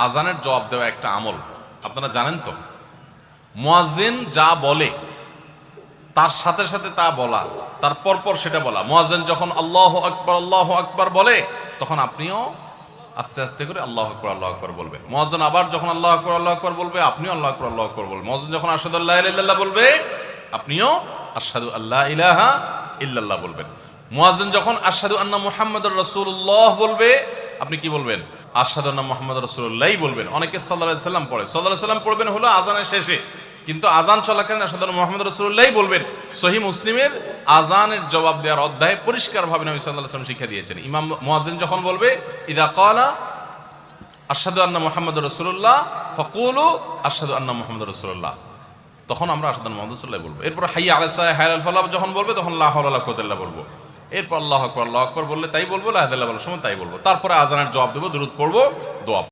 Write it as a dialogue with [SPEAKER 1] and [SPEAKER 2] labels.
[SPEAKER 1] আজানের জবাব দেওয়া একটা আমল, আপনারা জানেন তো? মুয়াজ্জিন যা বলে তার সাথে সাথে তা বলা, তার পরপর সেটা বলা। মুয়াজ্জিন যখন আল্লাহু আকবার বলে, তখন আপনিও আস্তে আস্তে করে আল্লাহু আকবার বলবেন। মুয়াজ্জিন আবার যখন আল্লাহু আকবার বলবে, আপনিও আল্লাহু আকবার বলবেন। মুয়াজ্জিন যখন আশহাদু আল্লা ইলাহা ইল্লাল্লাহ বলবে, আপনিও আশহাদু আল্লা ইলাহা ইল্লাল্লাহ বলবেন। মুয়াজ্জিন যখন আশহাদু আন্না মুহাম্মাদুর রাসূলুল্লাহ বলবে, আপনি কি বলবেন? আশহাদু আন্না মুহাম্মাদুর রাসূলুল্লাহই বলবেন। অনেকে সাল্লাল্লাহু আলাইহি সাল্লাম পড়ে, সাল্লাল্লাহু আলাইহি সাল্লাম পড়বেন হলো আযানের শেষে, কিন্তু আযান চলাকালীন আশহাদু আন্না মুহাম্মাদুর রাসূলুল্লাহই বলবেন। সহিহ মুসলিমের আযানের জবাব দেওয়ার অধ্যায়ে পরিষ্কারভাবে নবী সাল্লাল্লাহু আলাইহি ওয়াসাল্লাম শিক্ষা দিয়েছেন। ইমাম মুয়াজ্জিন যখন বলবে ইযা ক্বালা আশহাদু আন্না মুহাম্মাদুর রাসূলুল্লাহ ফাকুলু আশহাদু আন্না মুহাম্মাদুর রাসূলুল্লাহ, তখন আমরা আশহাদু আন্না মুহাম্মাদুর রাসূলুল্লাহ বলবো। এরপর হাইয়া আলাস সালাহ হাইয়া আল ফালাহ যখন বলবে, তখন লা হাওলা ওয়ালা কুওয়াতা ইল্লা বলবো। এরপর আল্লাহু আকবার বললে তাই বলবো, লা ইলাহা ইল্লাল্লাহ বলার সময় তাই বলবো। তারপরে আযানের জবাব দেবো, দুরূদ পড়বো, দোয়া